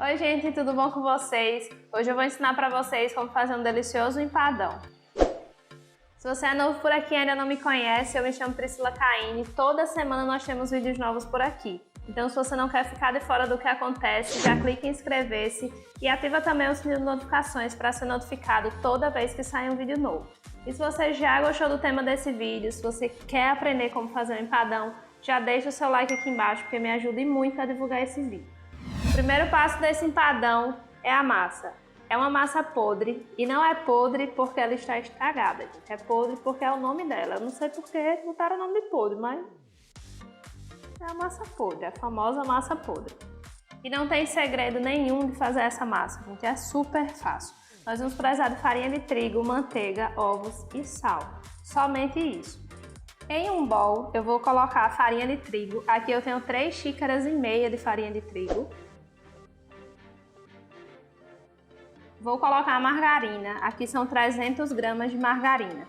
Oi gente, tudo bom com vocês? Hoje eu vou ensinar para vocês como fazer um delicioso empadão. Se você é novo por aqui e ainda não me conhece, eu me chamo Priscila Caine. Toda semana nós temos vídeos novos por aqui. Então se você não quer ficar de fora do que acontece, já clique em inscrever-se e ativa também o sininho de notificações para ser notificado toda vez que sair um vídeo novo. E se você já gostou do tema desse vídeo, se você quer aprender como fazer um empadão, já deixa o seu like aqui embaixo porque me ajuda muito a divulgar esse vídeo. O primeiro passo desse empadão é a massa. É uma massa podre e não é podre porque ela está estragada, gente. É podre porque é o nome dela. Eu não sei porque botaram o nome de podre, mas é a massa podre, a famosa massa podre. E não tem segredo nenhum de fazer essa massa, gente. É super fácil. Nós vamos precisar de farinha de trigo, manteiga, ovos e sal. Somente isso. Em um bowl eu vou colocar a farinha de trigo. Aqui eu tenho 3 xícaras e meia de farinha de trigo. Vou colocar a margarina, aqui são 300 gramas de margarina.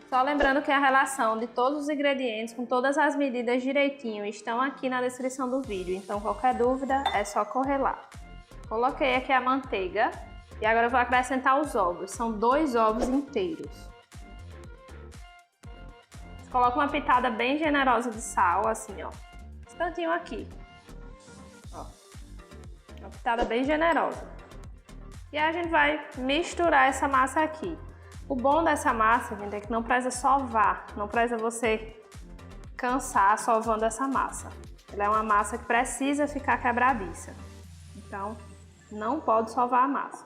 Só lembrando que a relação de todos os ingredientes, com todas as medidas direitinho, estão aqui na descrição do vídeo, então qualquer dúvida é só correr lá. Coloquei aqui a manteiga e agora eu vou acrescentar os ovos, são 2 ovos inteiros. Coloco uma pitada bem generosa de sal, assim ó, esse tantinho aqui. Ó, uma pitada bem generosa. E a gente vai misturar essa massa aqui. O bom dessa massa, gente, é que não precisa sovar, não precisa você cansar sovando essa massa. Ela é uma massa que precisa ficar quebradiça. Então, não pode sovar a massa.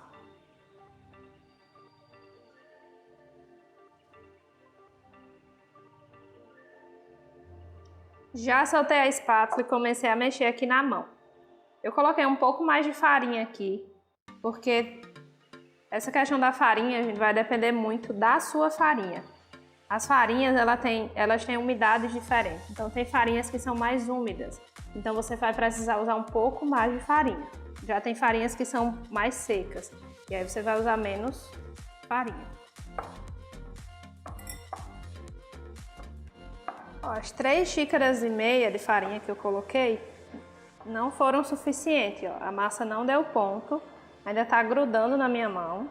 Já soltei a espátula e comecei a mexer aqui na mão. Eu coloquei um pouco mais de farinha aqui, porque essa questão da farinha, gente, vai depender muito da sua farinha. As farinhas, elas têm umidades diferentes. Então tem farinhas que são mais úmidas. Então você vai precisar usar um pouco mais de farinha. Já tem farinhas que são mais secas. E aí você vai usar menos farinha. Ó, as 3 xícaras e meia de farinha que eu coloquei não foram suficientes. Ó. A massa não deu ponto. Ainda tá grudando na minha mão.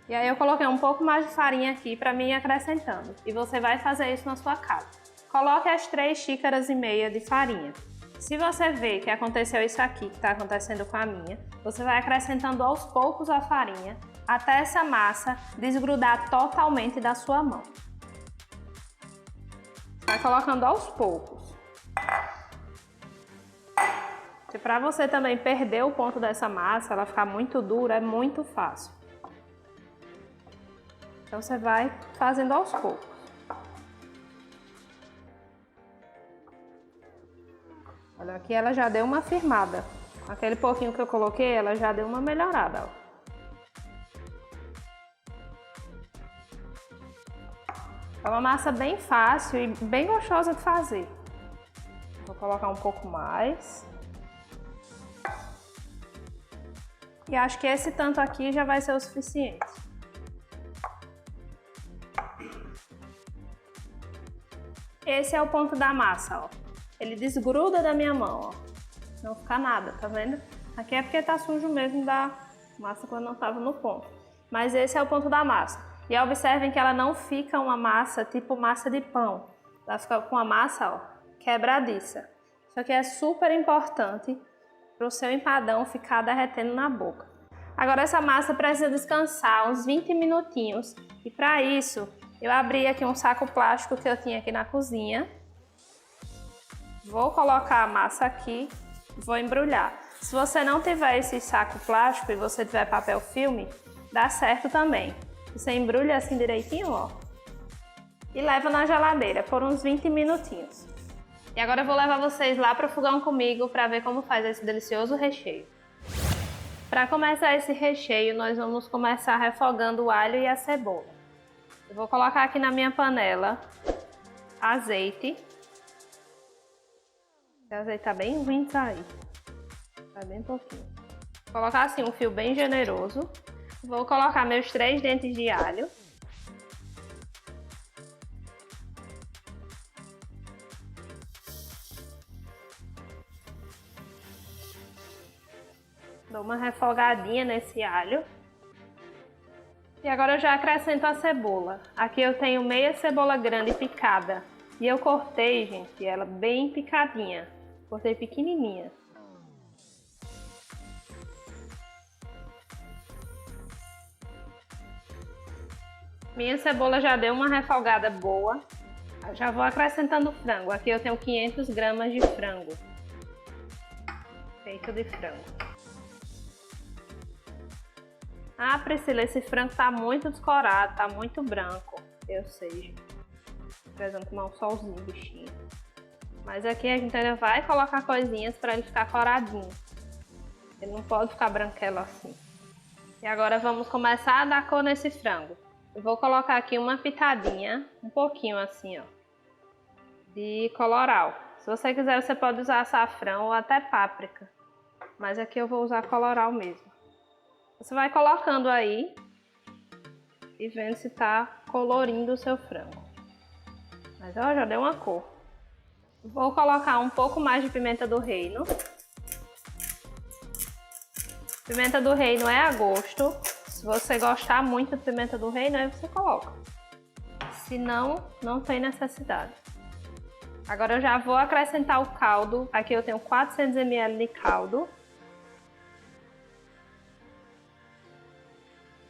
E aí eu coloquei um pouco mais de farinha aqui para mim ir acrescentando. E você vai fazer isso na sua casa. Coloque as 3 xícaras e meia de farinha. Se você vê que aconteceu isso aqui, que está acontecendo com a minha, você vai acrescentando aos poucos a farinha, até essa massa desgrudar totalmente da sua mão. Vai colocando aos poucos. E para você também perder o ponto dessa massa, ela ficar muito dura, é muito fácil. Então você vai fazendo aos poucos. Olha, aqui ela já deu uma firmada. Aquele pouquinho que eu coloquei, ela já deu uma melhorada, ó. É uma massa bem fácil e bem gostosa de fazer. Vou colocar um pouco mais. E acho que esse tanto aqui já vai ser o suficiente. Esse é o ponto da massa, ó. Ele desgruda da minha mão, ó. Não fica nada, tá vendo? Aqui é porque tá sujo mesmo da massa quando não tava no ponto. Mas esse é o ponto da massa. E observem que ela não fica uma massa tipo massa de pão. Ela fica com a massa, ó, quebradiça. Isso aqui é super importante para o seu empadão ficar derretendo na boca. Agora essa massa precisa descansar uns 20 minutinhos. E para isso, eu abri aqui um saco plástico que eu tinha aqui na cozinha. Vou colocar a massa aqui, vou embrulhar. Se você não tiver esse saco plástico e você tiver papel filme, dá certo também. Você embrulha assim direitinho, ó. E leva na geladeira por uns 20 minutinhos. E agora eu vou levar vocês lá para o fogão comigo para ver como faz esse delicioso recheio. Para começar esse recheio, nós vamos começar refogando o alho e a cebola. Eu vou colocar aqui na minha panela azeite. O azeite tá bem ruim de sair. Tá bem pouquinho. Vou colocar assim um fio bem generoso. Vou colocar meus 3 dentes de alho. Dou uma refogadinha nesse alho. E agora eu já acrescento a cebola. Aqui eu tenho meia cebola grande picada. E eu cortei, gente, ela bem picadinha. Cortei pequenininha. Minha cebola já deu uma refogada boa. Eu já vou acrescentando o frango. Aqui eu tenho 500 gramas de frango. Peito de frango. Ah, Priscila, esse frango tá muito descorado, tá muito branco. Eu sei, gente. Precisando tomar um solzinho, bichinho. Mas aqui a gente ainda vai colocar coisinhas para ele ficar coradinho. Ele não pode ficar branquelo assim. E agora vamos começar a dar cor nesse frango. Eu vou colocar aqui uma pitadinha, um pouquinho assim, ó, de colorau. Se você quiser, você pode usar açafrão ou até páprica. Mas aqui eu vou usar colorau mesmo. Você vai colocando aí e vendo se tá colorindo o seu frango. Mas ó, já deu uma cor. Vou colocar um pouco mais de pimenta do reino. Pimenta do reino é a gosto. Se você gostar muito de pimenta do reino, aí você coloca. Se não, não tem necessidade. Agora eu já vou acrescentar o caldo. Aqui eu tenho 400 ml de caldo.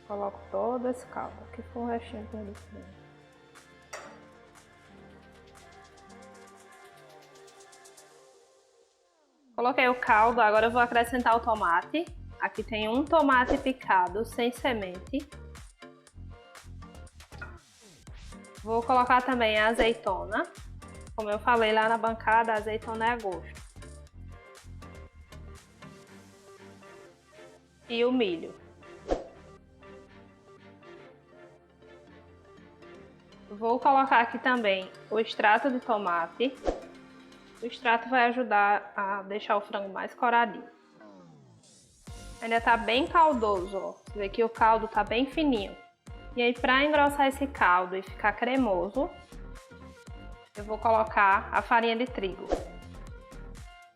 Coloco todo esse caldo. Aqui foi um restinho do frango. Coloquei o caldo, agora eu vou acrescentar o tomate. Aqui tem um tomate picado, sem semente. Vou colocar também a azeitona. Como eu falei lá na bancada, a azeitona é a gosto. E o milho. Vou colocar aqui também o extrato de tomate. O extrato vai ajudar a deixar o frango mais coradinho. Ainda tá bem caldoso, ó. Você vê que o caldo tá bem fininho. E aí, para engrossar esse caldo e ficar cremoso, eu vou colocar a farinha de trigo.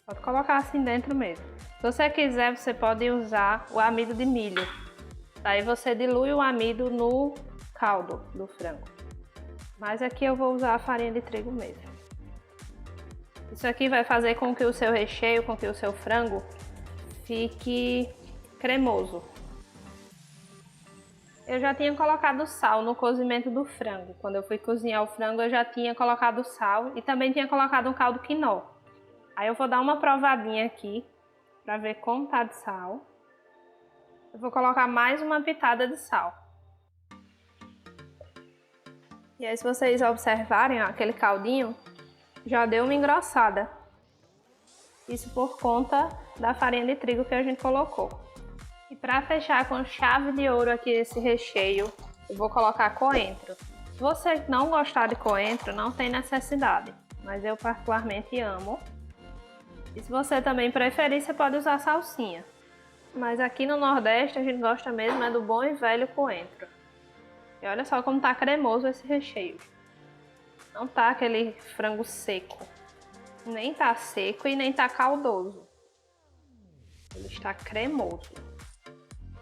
Pode colocar assim dentro mesmo. Se você quiser, você pode usar o amido de milho. Daí você dilui o amido no caldo do frango. Mas aqui eu vou usar a farinha de trigo mesmo. Isso aqui vai fazer com que o seu recheio, com que o seu frango fique cremoso. Eu já tinha colocado sal no cozimento do frango. Quando eu fui cozinhar o frango, eu já tinha colocado sal e também tinha colocado um caldo quinó. Aí eu vou dar uma provadinha aqui para ver como tá de sal. Eu vou colocar mais uma pitada de sal. E aí, se vocês observarem, ó, aquele caldinho já deu uma engrossada. Isso por conta da farinha de trigo que a gente colocou. E para fechar com chave de ouro aqui esse recheio, eu vou colocar coentro. Se você não gostar de coentro, não tem necessidade, mas eu particularmente amo. E se você também preferir, você pode usar salsinha. Mas aqui no Nordeste a gente gosta mesmo do bom e velho coentro. E olha só como tá cremoso esse recheio. Não tá aquele frango seco. Nem tá seco e nem tá caldoso. Ele está cremoso.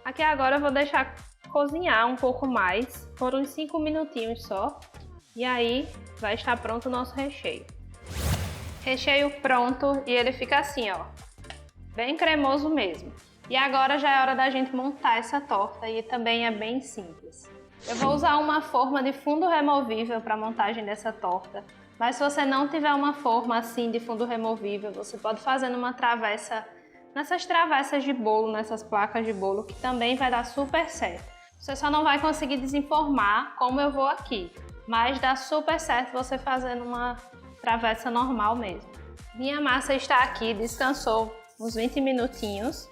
Aqui agora eu vou deixar cozinhar um pouco mais, por uns 5 minutinhos só. E aí vai estar pronto o nosso recheio. Recheio pronto e ele fica assim, ó. Bem cremoso mesmo. E agora já é hora da gente montar essa torta e também é bem simples. Eu vou usar uma forma de fundo removível para a montagem dessa torta. Mas se você não tiver uma forma assim de fundo removível, você pode fazer numa travessa, nessas travessas de bolo, nessas placas de bolo, que também vai dar super certo. Você só não vai conseguir desenformar como eu vou aqui, mas dá super certo você fazendo uma travessa normal mesmo. Minha massa está aqui, descansou uns 20 minutinhos.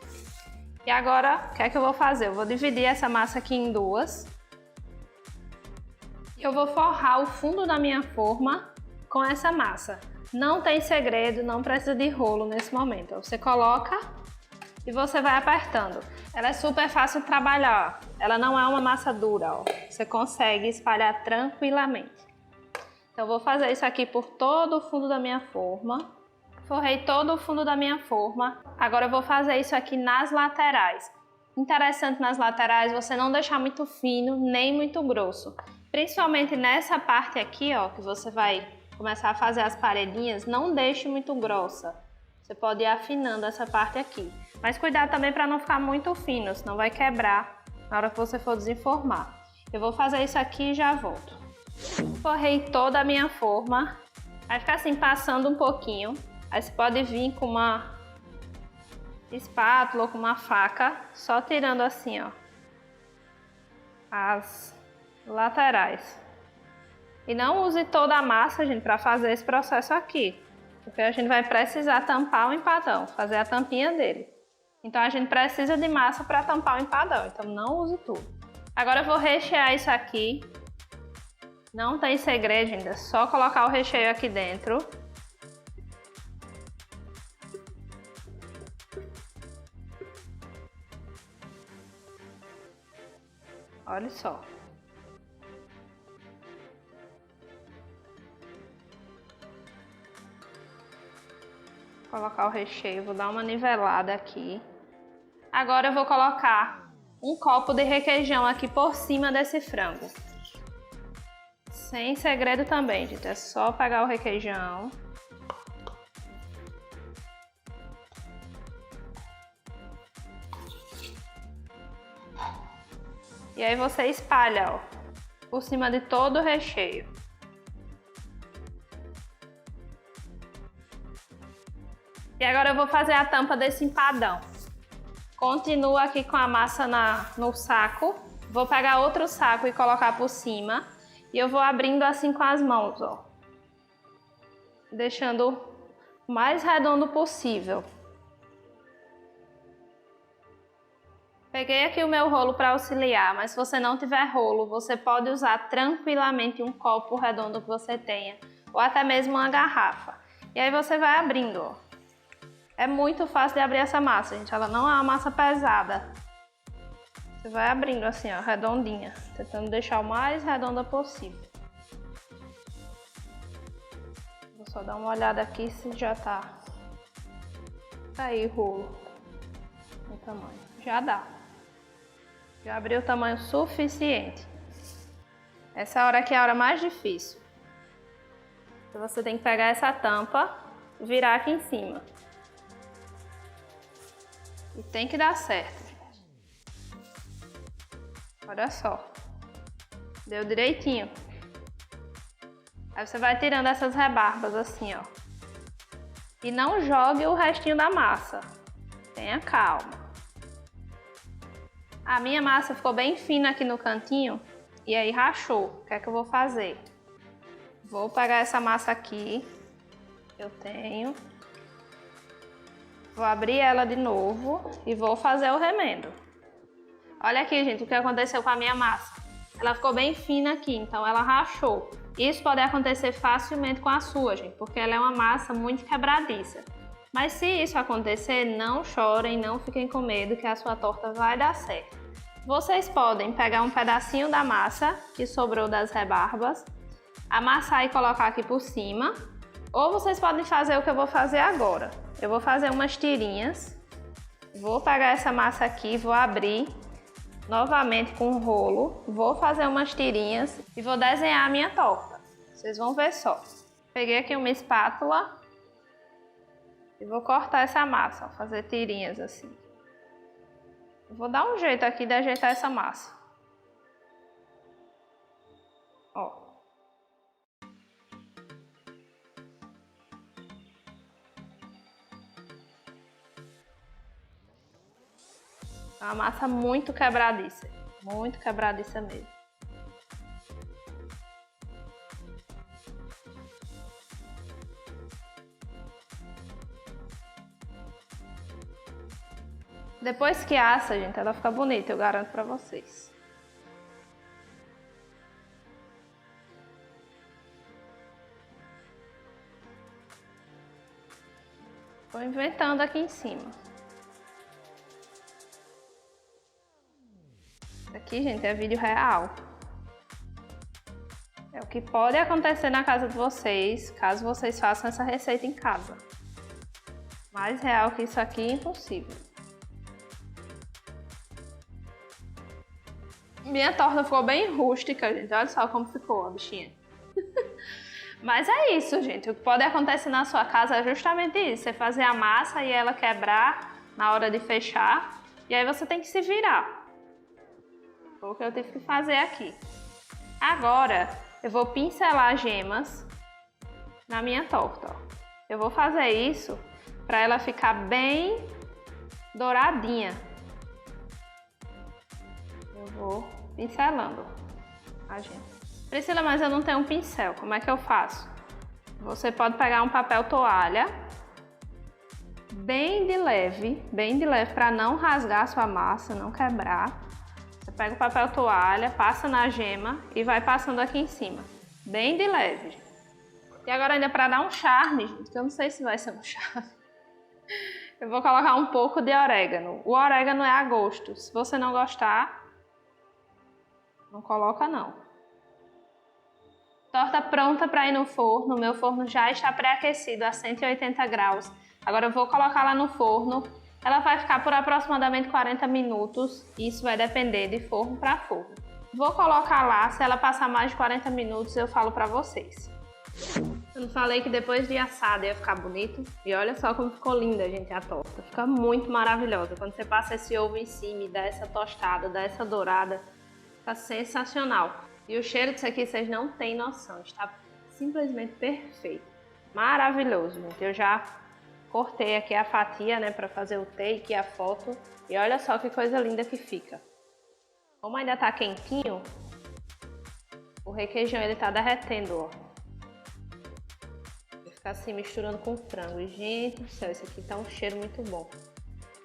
E agora, o que é que eu vou fazer? Eu vou dividir essa massa aqui em duas. Eu vou forrar o fundo da minha forma com essa massa. Não tem segredo, não precisa de rolo nesse momento. Você coloca e você vai apertando. Ela é super fácil de trabalhar. Ela não é uma massa dura, ó. Você consegue espalhar tranquilamente. Então eu vou fazer isso aqui por todo o fundo da minha forma. Forrei todo o fundo da minha forma. Agora eu vou fazer isso aqui nas laterais. Interessante nas laterais você não deixar muito fino nem muito grosso. Principalmente nessa parte aqui, ó, que você vai começar a fazer as paredinhas, não deixe muito grossa. Você pode ir afinando essa parte aqui. Mas cuidado também para não ficar muito fino, senão vai quebrar na hora que você for desenformar. Eu vou fazer isso aqui e já volto. Forrei toda a minha forma. Vai ficar assim passando um pouquinho. Aí você pode vir com uma espátula ou com uma faca, só tirando assim, ó, as laterais. E não use toda a massa, gente, para fazer esse processo aqui, porque a gente vai precisar tampar o empadão, fazer a tampinha dele. Então a gente precisa de massa para tampar o empadão, então não use tudo. Agora eu vou rechear isso aqui. Não tem segredo, gente, é só colocar o recheio aqui dentro. Olha só. Vou colocar o recheio, vou dar uma nivelada aqui. Agora eu vou colocar um copo de requeijão aqui por cima desse frango. Sem segredo também, gente, é só pegar o requeijão. E aí você espalha, ó, por cima de todo o recheio. E agora eu vou fazer a tampa desse empadão. Continuo aqui com a massa no saco. Vou pegar outro saco e colocar por cima. E eu vou abrindo assim com as mãos, ó. Deixando o mais redondo possível. Peguei aqui o meu rolo para auxiliar, mas se você não tiver rolo, você pode usar tranquilamente um copo redondo que você tenha, ou até mesmo uma garrafa. E aí você vai abrindo, ó. É muito fácil de abrir essa massa, gente, ela não é uma massa pesada. Você vai abrindo assim, ó, redondinha, tentando deixar o mais redonda possível. Vou só dar uma olhada aqui se já tá aí o rolo, o tamanho. Já dá. Já abri o tamanho suficiente. Essa hora aqui é a hora mais difícil. Então você tem que pegar essa tampa e virar aqui em cima. E tem que dar certo. Olha só. Deu direitinho. Aí você vai tirando essas rebarbas assim, ó. E não jogue o restinho da massa. Tenha calma. A minha massa ficou bem fina aqui no cantinho e aí rachou. O que é que eu vou fazer? Vou pegar essa massa aqui, eu tenho. Vou abrir ela de novo e vou fazer o remendo. Olha aqui, gente, o que aconteceu com a minha massa. Ela ficou bem fina aqui, então ela rachou. Isso pode acontecer facilmente com a sua, gente, porque ela é uma massa muito quebradiça. Mas se isso acontecer, não chorem, não fiquem com medo que a sua torta vai dar certo. Vocês podem pegar um pedacinho da massa que sobrou das rebarbas, amassar e colocar aqui por cima, ou vocês podem fazer o que eu vou fazer agora. Eu vou fazer umas tirinhas, vou pegar essa massa aqui, vou abrir novamente com o rolo, vou fazer umas tirinhas e vou desenhar a minha torta. Vocês vão ver só. Peguei aqui uma espátula e vou cortar essa massa, ó, fazer tirinhas assim. Vou dar um jeito aqui de ajeitar essa massa. Ó. É uma massa muito quebradiça mesmo. Depois que assa, gente, ela fica bonita, eu garanto pra vocês. Tô inventando aqui em cima. Isso aqui, gente, é vídeo real. É o que pode acontecer na casa de vocês, caso vocês façam essa receita em casa. Mais real que isso aqui, impossível. Minha torta ficou bem rústica, gente. Olha só como ficou a bichinha. Mas é isso, gente. O que pode acontecer na sua casa é justamente isso. Você fazer a massa e ela quebrar na hora de fechar. E aí você tem que se virar. Foi o que eu tive que fazer aqui. Agora, eu vou pincelar gemas na minha torta, ó. Eu vou fazer isso para ela ficar bem douradinha. Eu vou pincelando a gema. Priscila, mas eu não tenho um pincel, como é que eu faço? Você pode pegar um papel toalha, bem de leve para não rasgar a sua massa, não quebrar. Você pega o papel toalha, passa na gema e vai passando aqui em cima, bem de leve. E agora ainda para dar um charme, gente, que eu não sei se vai ser um charme, eu vou colocar um pouco de orégano. O orégano é a gosto, se você não gostar, não coloca não. Torta pronta para ir no forno. Meu forno já está pré-aquecido a 180 graus. Agora eu vou colocar lá no forno. Ela vai ficar por aproximadamente 40 minutos. Isso vai depender de forno para forno. Vou colocar lá. Se ela passar mais de 40 minutos, eu falo para vocês. Eu não falei que depois de assada ia ficar bonito? E olha só como ficou linda, gente, a torta. Fica muito maravilhosa. Quando você passa esse ovo em cima e dá essa tostada, dá essa dourada, fica sensacional. E o cheiro disso aqui vocês não têm noção, está simplesmente perfeito, maravilhoso, gente. Eu já cortei aqui a fatia, né, para fazer o take e a foto, e olha só que coisa linda que fica. Como ainda tá quentinho, o requeijão ele tá derretendo, ó. Vai ficar assim misturando com o frango. E, gente do céu, esse aqui tá um cheiro muito bom.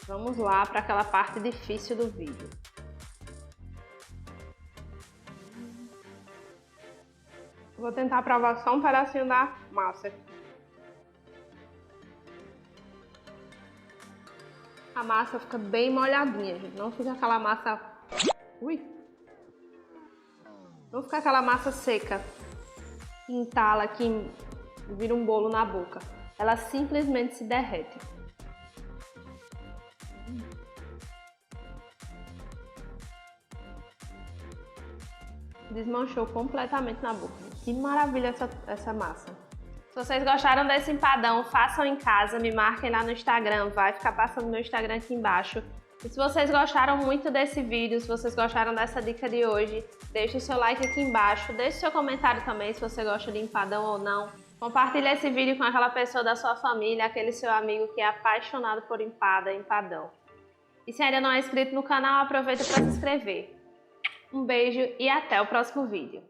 Vamos lá para aquela parte difícil do vídeo. Vou tentar provar só um pedacinho da massa aqui. A massa fica bem molhadinha, gente. Não fica aquela massa... Ui! Não fica aquela massa seca, que entala, que vira um bolo na boca. Ela simplesmente se derrete. Desmanchou completamente na boca. Que maravilha essa massa. Se vocês gostaram desse empadão, façam em casa, me marquem lá no Instagram, vai ficar passando meu Instagram aqui embaixo. E se vocês gostaram muito desse vídeo, se vocês gostaram dessa dica de hoje, deixe o seu like aqui embaixo, deixe o seu comentário também se você gosta de empadão ou não. Compartilhe esse vídeo com aquela pessoa da sua família, aquele seu amigo que é apaixonado por empadão. E se ainda não é inscrito no canal, aproveita para se inscrever. Um beijo e até o próximo vídeo.